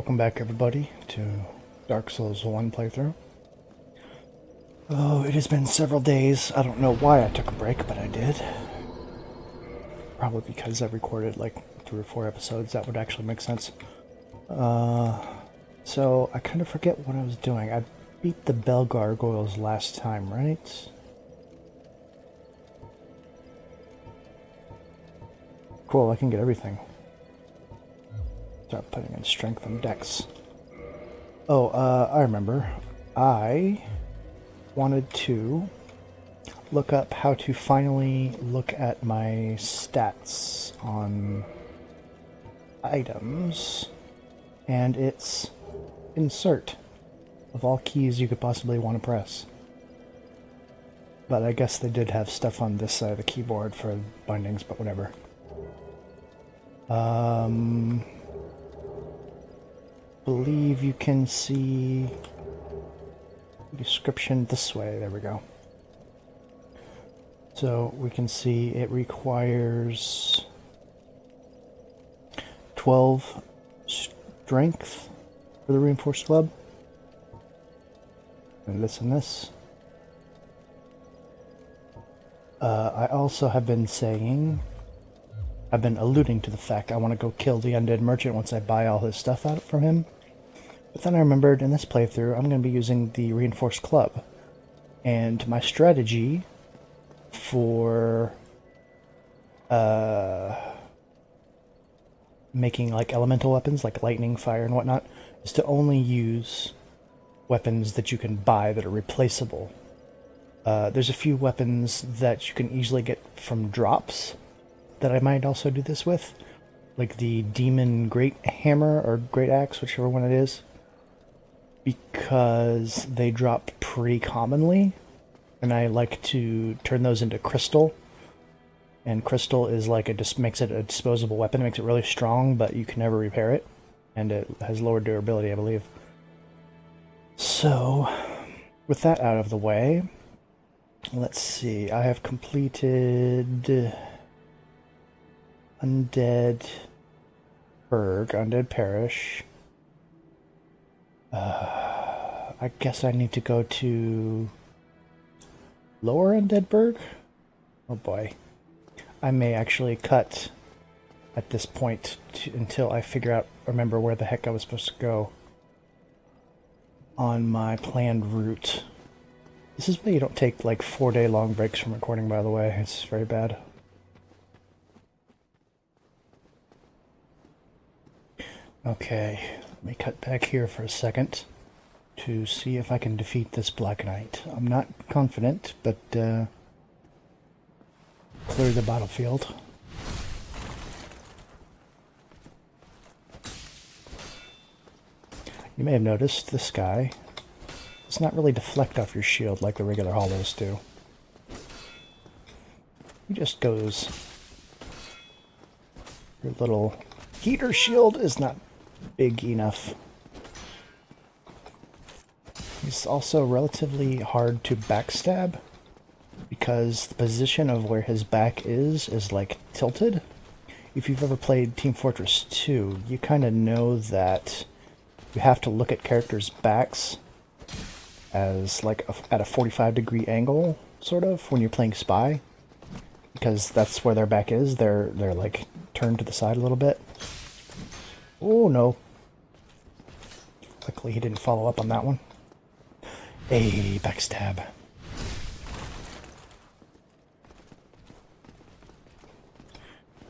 Welcome back everybody to Dark Souls 1 playthrough. Oh, it has been several days. I don't know why I took a break, but I did. Probably because I recorded like 3 or 4 episodes. That would actually make sense. So I kind of forget what I was doing. I beat the Bell Gargoyles last time, right? Cool, I can get everything. Start putting in strength and dex. Oh, I remember. I wanted to look up how to finally look at my stats on items, and it's insert of all keys you could possibly want to press. But I guess they did have stuff on this side of the keyboard for bindings, but whatever. Believe you can see description this way. There we go. So we can see it requires 12 strength for the reinforced club. And this and this. I also have been saying, I've been alluding to the fact I want to go kill the undead merchant once I buy all his stuff out from him. But then I remembered in this playthrough I'm going to be using the reinforced club. And my strategy for making like elemental weapons like lightning, fire, and whatnot is to only use weapons that you can buy that are replaceable. There's a few weapons that you can easily get from drops that I might also do this with, like the Demon Great Hammer or Great Axe, whichever one it is, because they drop pretty commonly, and I like to turn those into crystal. And crystal is like makes it a disposable weapon. It makes it really strong, but you can never repair it, and it has lower durability, I believe. So, with that out of the way, let's see. I have completed Undead Burg, Undead Parish. I guess I need to go to Lower Undead Burg? Oh boy. I may actually cut at this point until I remember where the heck I was supposed to go on my planned route. This is why you don't take like 4-day long breaks from recording, by the way. It's very bad. Okay, let me cut back here for a second to see if I can defeat this Black Knight. I'm not confident, but clear the battlefield. You may have noticed this guy does not really deflect off your shield like the regular hollows do. He just goes. Your little heater shield is not big enough. He's also relatively hard to backstab because the position of where his back is like tilted. If you've ever played Team Fortress 2, you kind of know that you have to look at characters' backs as like at a 45-degree angle, sort of, when you're playing Spy, because that's where their back is. They're like turned to the side a little bit. Oh no. Luckily he didn't follow up on that one. Hey, backstab.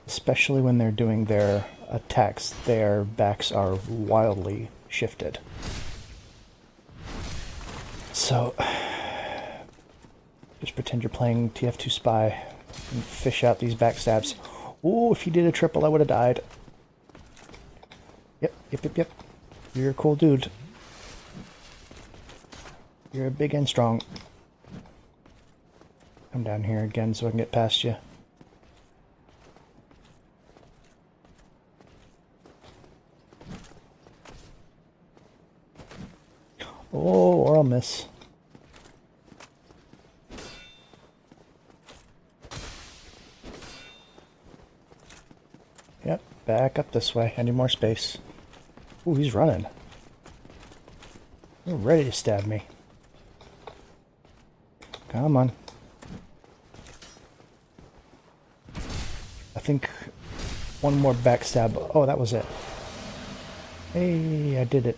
Especially when they're doing their attacks, their backs are wildly shifted. So, just pretend you're playing TF2 Spy and fish out these backstabs. Ooh, if you did a triple, I would have died. Yep. You're a cool dude. You're big and strong. Come down here again so I can get past you. Oh, or I'll miss. Yep, back up this way. I need more space. Ooh, he's running. You're ready to stab me. Come on. I think one more backstab. Oh, that was it. Hey, I did it.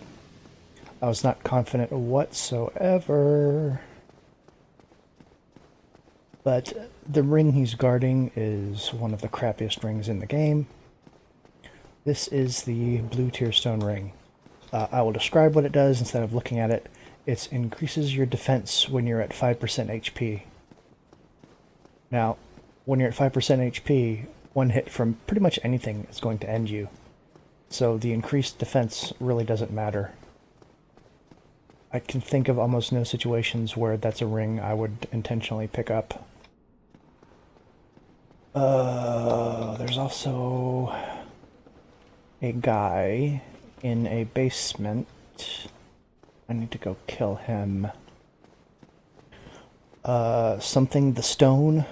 I was not confident whatsoever. But the ring he's guarding is one of the crappiest rings in the game. This is the Blue Tearstone ring. I will describe what it does instead of looking at it. It increases your defense when you're at 5% HP. Now, when you're at 5% HP, one hit from pretty much anything is going to end you. So the increased defense really doesn't matter. I can think of almost no situations where that's a ring I would intentionally pick up. There's also a guy in a basement. I need to go kill him. Something, the stone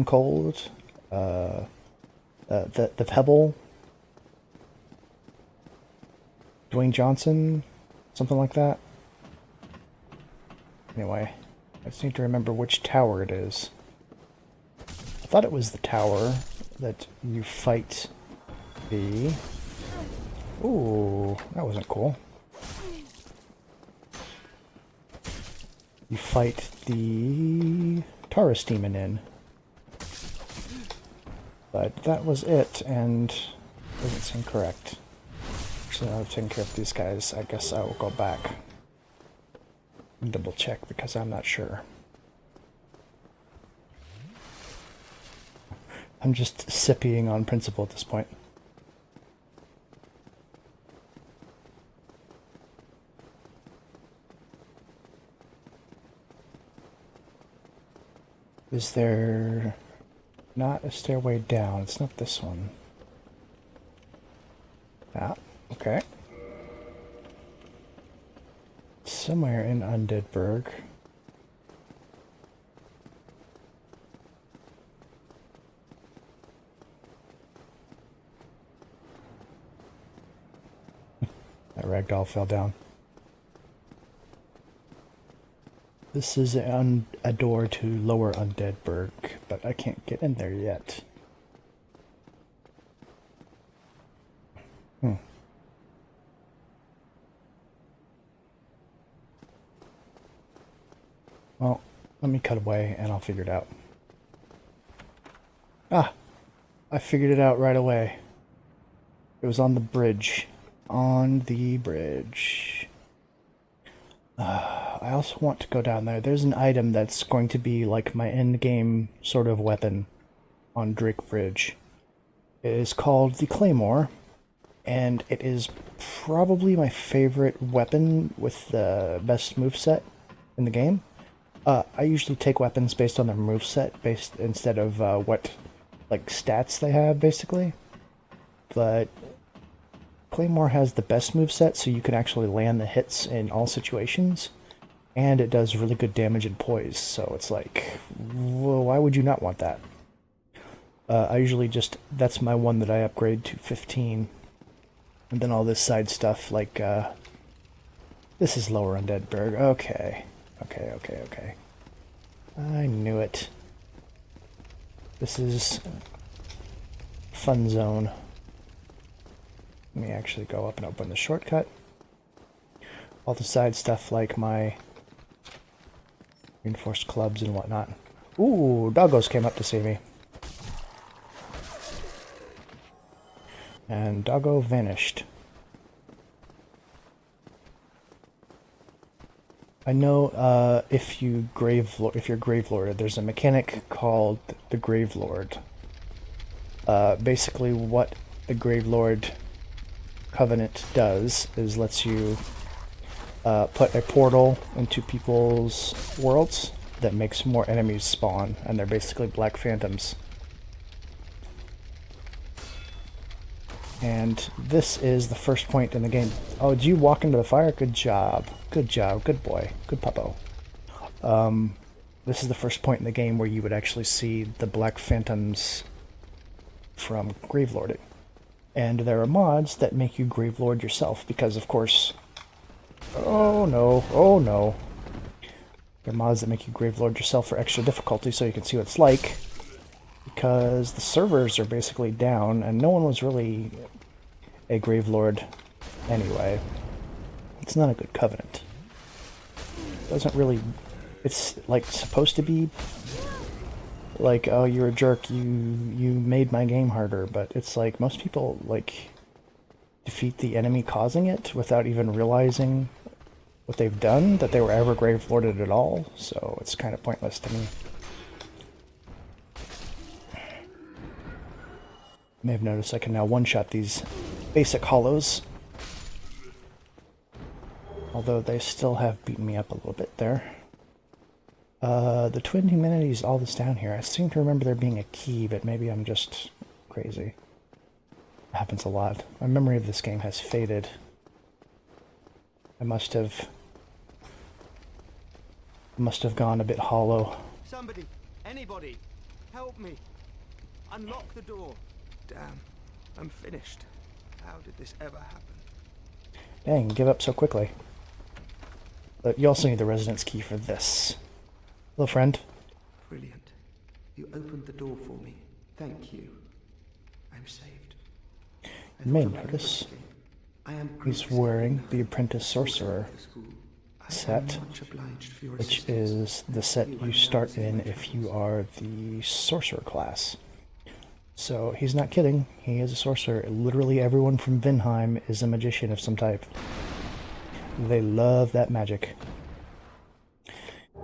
cold, the pebble, Dwayne Johnson, something like that. Anyway, I just need to remember which tower it is. I thought it was the tower that you fight the... Ooh, that wasn't cool. You fight the Taurus demon in. But that was it, and it doesn't seem correct. So now I've taken care of these guys. I guess I will go back and double check because I'm not sure. I'm just sipping on principle at this point. Is there not a stairway down? It's not this one. Ah, okay. Somewhere in Undeadburg. That ragdoll fell down. This is a door to Lower Undeadburg, but I can't get in there yet. Well, let me cut away and I'll figure it out. Ah! I figured it out right away. It was on the bridge. On the bridge. I also want to go down there. There's an item that's going to be like my end-game sort of weapon on Drake Bridge. It is called the Claymore, and it is probably my favorite weapon with the best moveset in the game. I usually take weapons based on their moveset, instead of what like stats they have, basically. But Claymore has the best moveset, so you can actually land the hits in all situations, and it does really good damage and poise, so it's like, well, why would you not want that? I usually just, that's my one that I upgrade to 15, and then all this side stuff, like, this is Lower Undeadburg, okay. Okay. I knew it. This is Fun Zone. Let me actually go up and open the shortcut. All the side stuff like my reinforced clubs and whatnot. Ooh, doggos came up to see me. And doggo vanished. I know if you're Gravelord, there's a mechanic called the Gravelord. Basically what the Gravelord Covenant does is lets you put a portal into people's worlds that makes more enemies spawn, and they're basically black phantoms. And this is the first point in the game. Oh, did you walk into the fire? Good job. Good job. Good boy. Good puppo. This is the first point in the game where you would actually see the black phantoms from Gravelording. And there are mods that make you Gravelord yourself, because of course... Oh no, oh no. There are mods that make you Gravelord yourself for extra difficulty so you can see what it's like. Because the servers are basically down, and no one was really a Gravelord anyway. It's not a good covenant. It doesn't really... It's like supposed to be like, oh, you're a jerk, you made my game harder, but it's like most people like defeat the enemy causing it without even realizing what they've done, that they were ever Gravelorded at all, so it's kind of pointless to me. You may have noticed I can now one-shot these basic hollows, although they still have beaten me up a little bit there. The Twin Humanities, all this down here. I seem to remember there being a key, but maybe I'm just crazy. It happens a lot. My memory of this game has faded. I must have gone a bit hollow. Somebody, anybody, help me. Unlock the door. Damn, I'm finished. How did this ever happen? Dang, give up so quickly. But you also need the residence key for this. Hello, friend. Brilliant. You opened the door for me. Thank you. I'm saved. You may notice he's wearing the Apprentice Sorcerer set, which is the set you start in if you are the Sorcerer class. So he's not kidding, he is a sorcerer. Literally everyone from Vinheim is a magician of some type. They love that magic.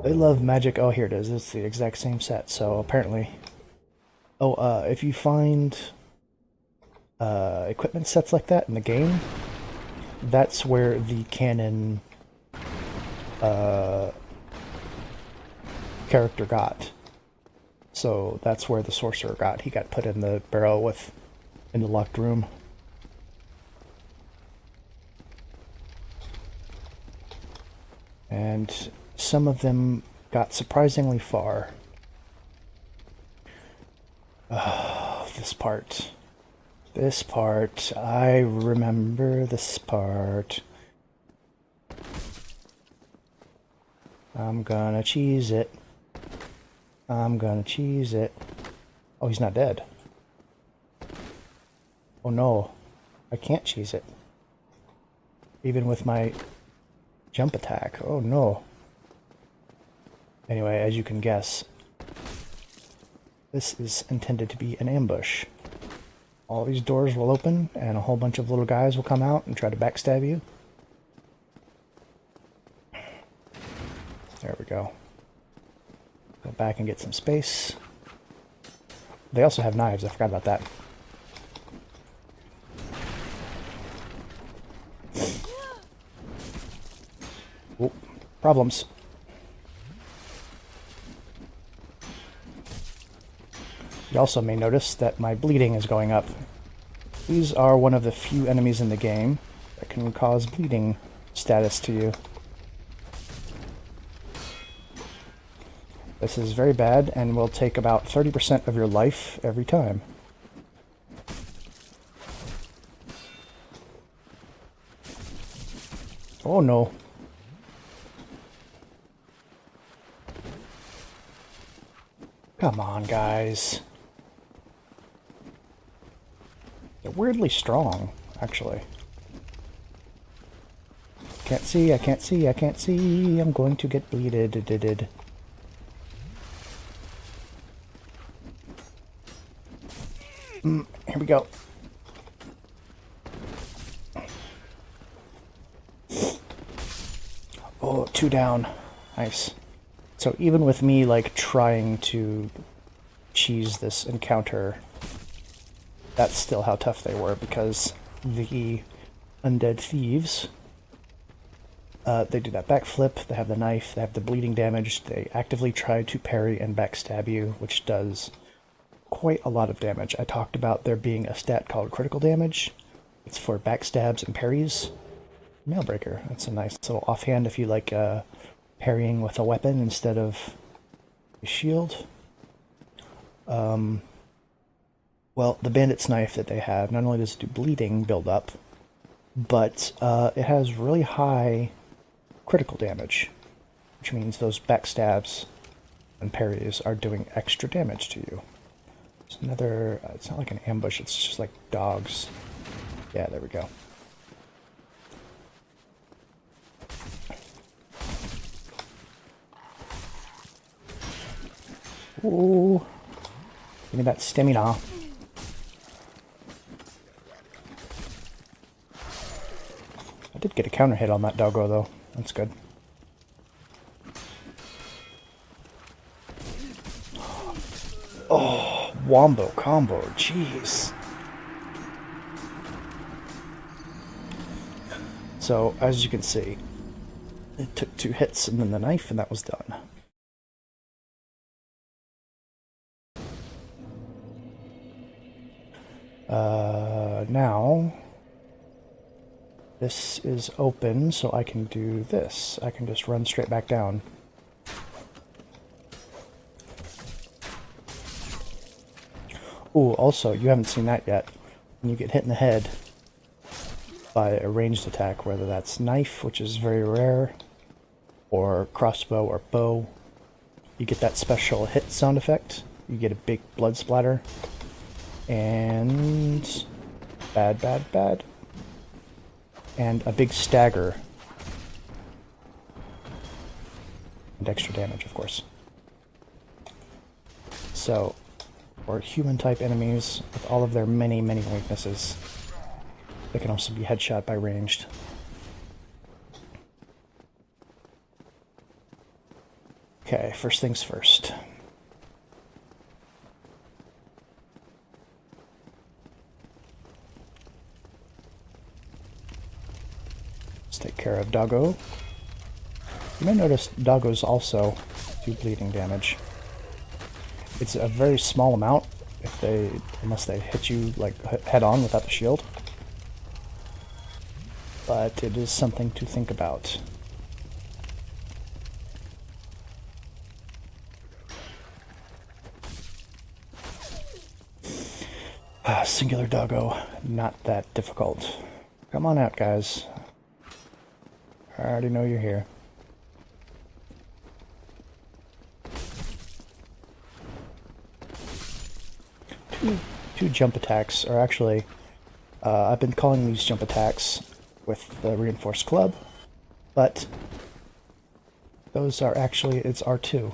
They love magic. Oh, here it is. It's the exact same set. So apparently... Oh, if you find equipment sets like that in the game, that's where the canon character got. So that's where the sorcerer got. He got put in the barrel in the locked room. And some of them got surprisingly far. Oh, this part. This part. I remember this part. I'm gonna cheese it. I'm gonna cheese it. Oh, he's not dead. Oh no. I can't cheese it. Even with my jump attack. Oh no. Anyway, as you can guess, this is intended to be an ambush. All these doors will open, and a whole bunch of little guys will come out and try to backstab you. There we go. Go back and get some space. They also have knives, I forgot about that. Oh, problems. You also may notice that my bleeding is going up. These are one of the few enemies in the game that can cause bleeding status to you. This is very bad and will take about 30% of your life every time. Oh no. Come on, guys. They're weirdly strong, actually. Can't see, I can't see, I can't see. I'm going to get bleeded. Here we go. Oh, 2 down. Nice. So even with me, like, trying to cheese this encounter, that's still how tough they were, because the undead thieves, they do that backflip, they have the knife, they have the bleeding damage, they actively try to parry and backstab you, which does quite a lot of damage. I talked about there being a stat called critical damage. It's for backstabs and parries. Mailbreaker, that's a nice little offhand if you like parrying with a weapon instead of a shield. Well, the bandit's knife that they have, not only does it do bleeding build up, but it has really high critical damage, which means those backstabs and parries are doing extra damage to you. It's another, it's not like an ambush, it's just like dogs. Yeah, there we go. Ooh. Give me that stamina. I did get a counter hit on that doggo though. That's good. Oh, wombo combo. Jeez. So, as you can see, it took 2 hits and then the knife and that was done. Now, this is open, so I can do this. I can just run straight back down. Ooh, also, you haven't seen that yet. When you get hit in the head by a ranged attack, whether that's knife, which is very rare, or crossbow or bow, you get that special hit sound effect. You get a big blood splatter. And bad, bad, bad. And a big stagger. And extra damage, of course. So, for human-type enemies, with all of their many, many weaknesses, they can also be headshot by ranged. Okay, first things first. Let's take care of Doggo. You may notice Doggos also do bleeding damage. It's a very small amount unless they hit you like head on without the shield. But it is something to think about. Singular Doggo, not that difficult. Come on out, guys. I already know you're here. Two jump attacks are actually, I've been calling these jump attacks with the reinforced club, but those are actually, it's R2.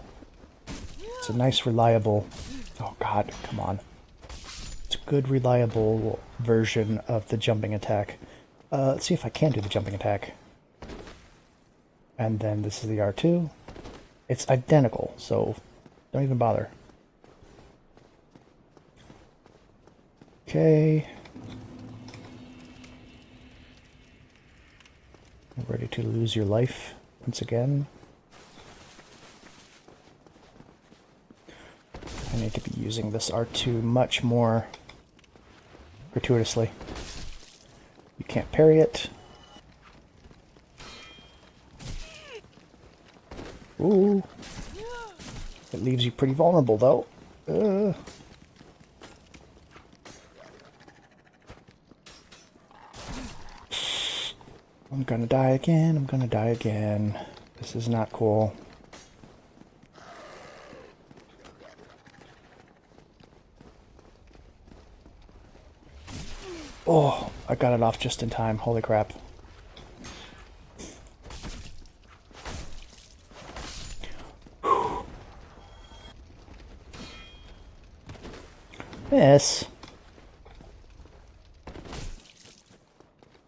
It's a nice reliable, oh god, come on. It's a good reliable version of the jumping attack. Let's see if I can do the jumping attack. And then this is the R2. It's identical, so don't even bother. Okay. Ready to lose your life once again. I need to be using this R2 much more gratuitously. You can't parry it. Ooh. It leaves you pretty vulnerable, though. I'm gonna die again. I'm gonna die again. This is not cool. Oh, I got it off just in time. Holy crap. Miss.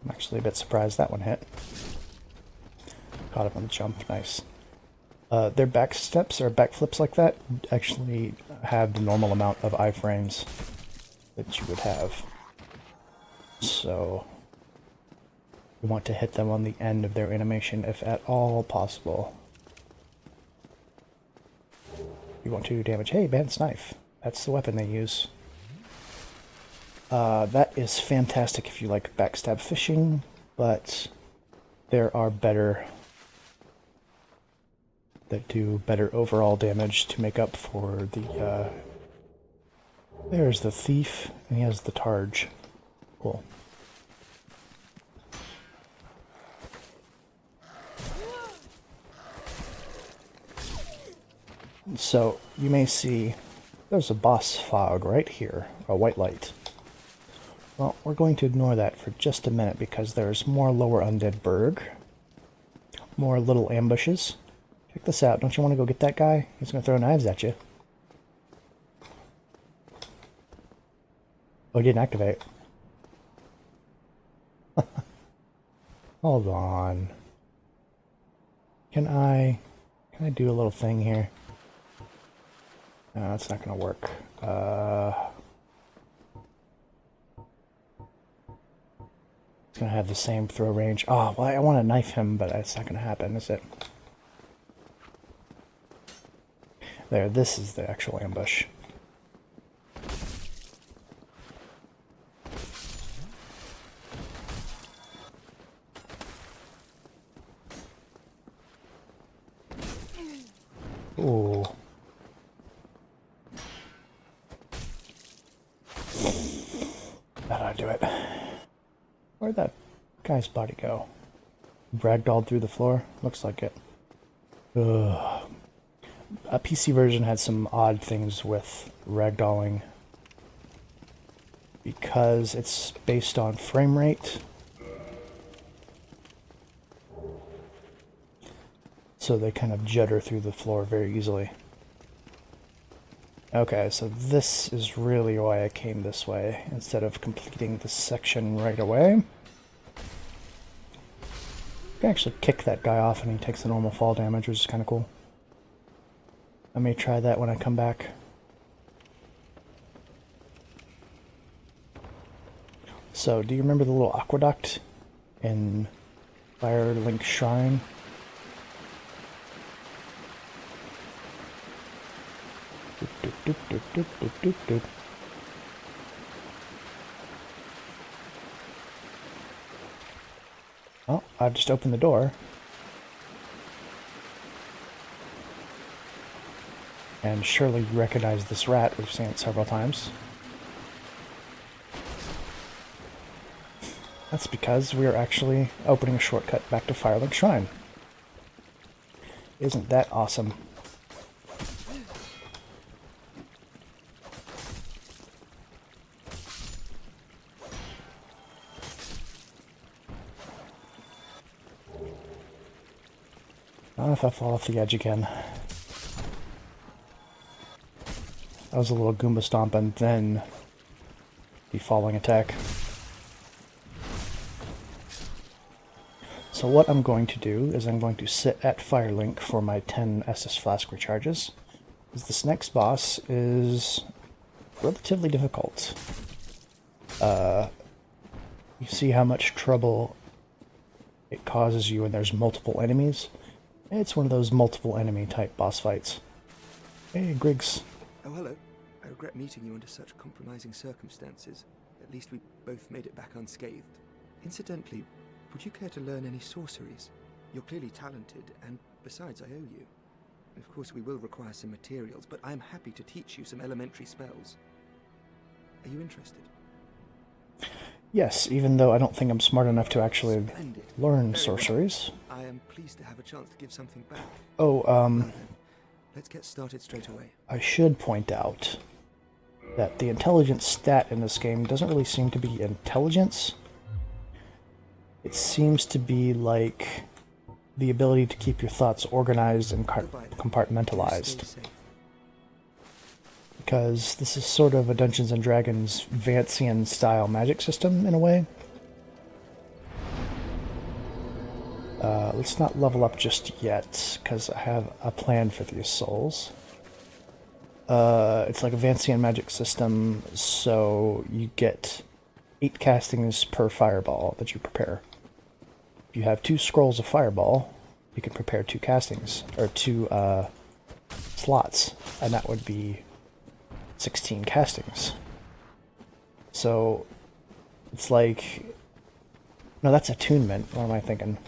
I'm actually a bit surprised that one hit. Caught him on the jump. Nice. Their back steps or back flips like that actually have the normal amount of iframes that you would have. So you want to hit them on the end of their animation if at all possible. You want to damage. Hey, Bandit's knife. That's the weapon they use. That is fantastic if you like backstab fishing, but there are better that do better overall damage to make up for the There's the thief, and he has the targe. Cool. So, you may see there's a boss fog right here, a white light. Well, we're going to ignore that for just a minute because there's more lower undead berg. More little ambushes. Check this out. Don't you want to go get that guy? He's going to throw knives at you. Oh, he didn't activate. Hold on. Can I do a little thing here? No, that's not going to work. It's going to have the same throw range. Oh, well, I want to knife him, but that's not going to happen, is it? There, this is the actual ambush. Ooh. That ought to do it. Where'd that guy's body go? Ragdolled through the floor? Looks like it. Ugh. A PC version had some odd things with ragdolling because it's based on frame rate. So they kind of judder through the floor very easily. Okay, so this is really why I came this way, instead of completing this section right away. I can actually kick that guy off and he takes the normal fall damage, which is kind of cool. I may try that when I come back. So, do you remember the little aqueduct in Firelink Shrine? Well, I've just opened the door. And surely you recognize this rat. We've seen it several times. That's because we are actually opening a shortcut back to Firelink Shrine. Isn't that awesome? Not if I fall off the edge again. That was a little Goomba stomp and then the falling attack. So what I'm going to do is I'm going to sit at Firelink for my 10 SS Flask recharges. Because this next boss is relatively difficult. You see how much trouble it causes you when there's multiple enemies? It's one of those multiple enemy type boss fights. Hey, Griggs. Oh, hello. I regret meeting you under such compromising circumstances. At least we both made it back unscathed. Incidentally, would you care to learn any sorceries? You're clearly talented, and besides, I owe you. Of course, we will require some materials, but I'm happy to teach you some elementary spells. Are you interested? Yes, even though I don't think I'm smart enough to actually Splendid. learn Very sorceries. well. I am pleased to have a chance to give something back. Oh, Well then, let's get started straight away. I should point out that the intelligence stat in this game doesn't really seem to be intelligence. It seems to be like the ability to keep your thoughts organized and Goodbye then. compartmentalized. Stay safe. Because this is sort of a Dungeons & Dragons Vancian style magic system in a way. Let's not level up just yet, because I have a plan for these souls. It's like a Vancian magic system, so you get 8 castings per fireball that you prepare. If you have 2 scrolls of fireball, you can prepare 2 castings, or 2 slots, and that would be 16 castings. So it's like, no, that's attunement. What am I thinking?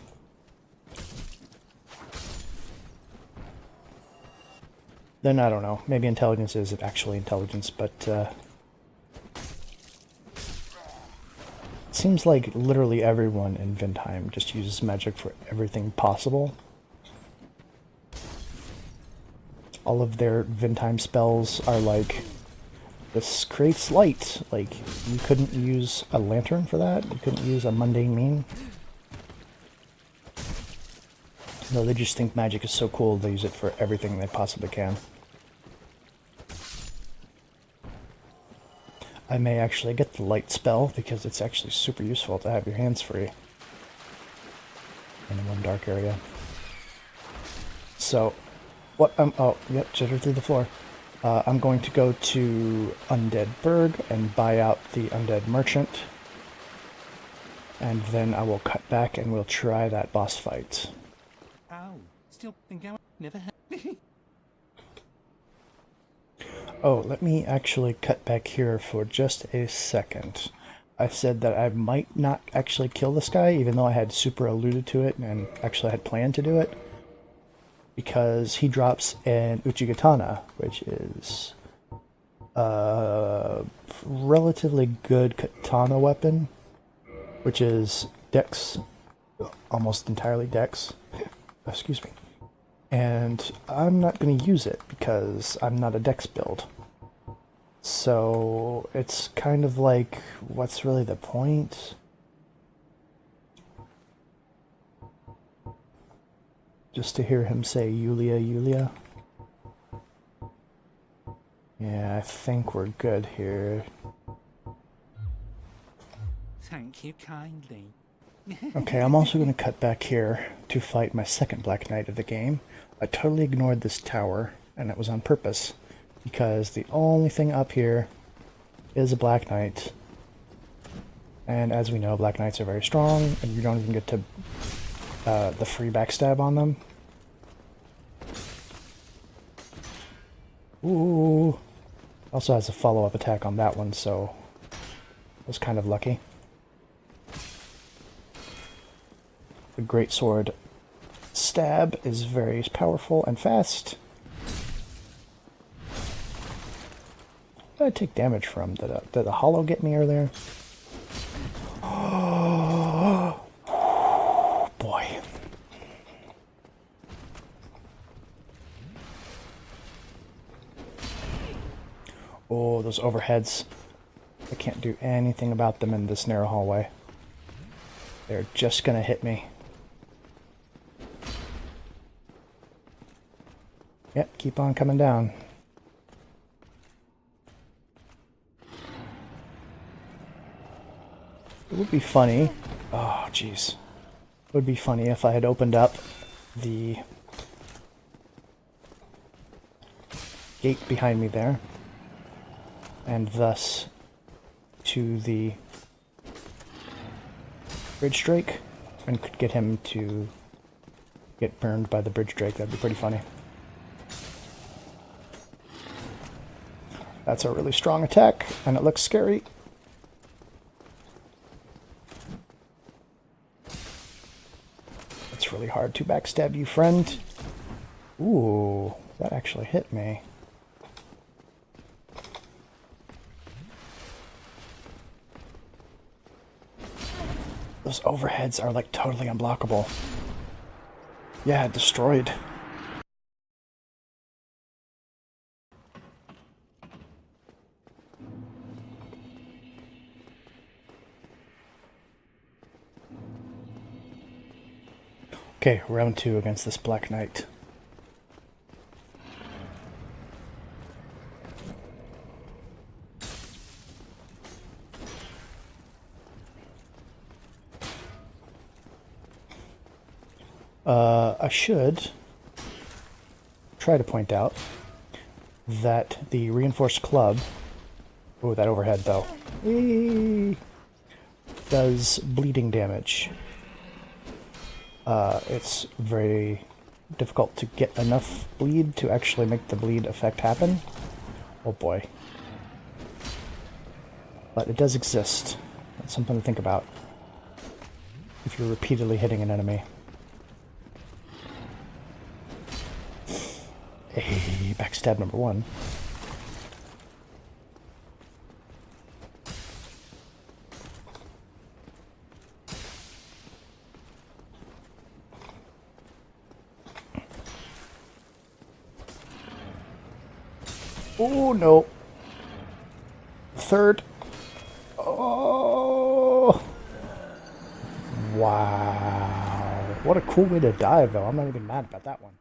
Then I don't know. Maybe intelligence is actually intelligence, but seems like literally everyone in Vindheim just uses magic for everything possible. All of their Vindheim spells are like, this creates light. Like, you couldn't use a lantern for that? You couldn't use a mundane mean? No, they just think magic is so cool they use it for everything they possibly can. I may actually get the light spell because it's actually super useful to have your hands free in one dark area. So, what oh, yep, jitter through the floor. I'm going to go to Undead Burg and buy out the Undead Merchant. And then I will cut back and we'll try that boss fight. Oh, still think I never had. Oh, let me actually cut back here for just a second. I said that I might not actually kill this guy, even though I had super alluded to it and actually had planned to do it. Because he drops an Uchigatana, which is a relatively good katana weapon, which is dex, almost entirely dex. Excuse me. And I'm not going to use it because I'm not a dex build. So it's kind of like, what's really the point? Just to hear him say Yulia, Yulia. Yeah, I think we're good here. Thank you kindly. Okay, I'm also going to cut back here to fight my second Black Knight of the game. I totally ignored this tower, and it was on purpose, because the only thing up here is a Black Knight. And as we know, Black Knights are very strong, and you don't even get to the free backstab on them. Ooh. Also has a follow-up attack on that one, so I was kind of lucky. The greatsword stab is very powerful and fast. What did I take damage from? Did a hollow get me earlier? Oh, boy. Oh, those overheads. I can't do anything about them in this narrow hallway. They're just gonna hit me. Yep, keep on coming down. It would be funny. Oh, jeez. It would be funny if I had opened up the gate behind me there, and thus to the bridge drake, and could get him to get burned by the bridge drake. That'd be pretty funny. That's a really strong attack, and it looks scary. It's really hard to backstab you, friend. Ooh, that actually hit me. Those overheads are like totally unblockable. Yeah, destroyed. Okay, round 2 against this Black Knight. I should try to point out that the reinforced club, oh, that overhead though, does bleeding damage. It's very difficult to get enough bleed to actually make the bleed effect happen. Oh boy. But it does exist. That's something to think about if you're repeatedly hitting an enemy. Hey, backstab number 1. Oh, no. Third. Oh. Wow. What a cool way to dive, though. I'm not even mad about that one.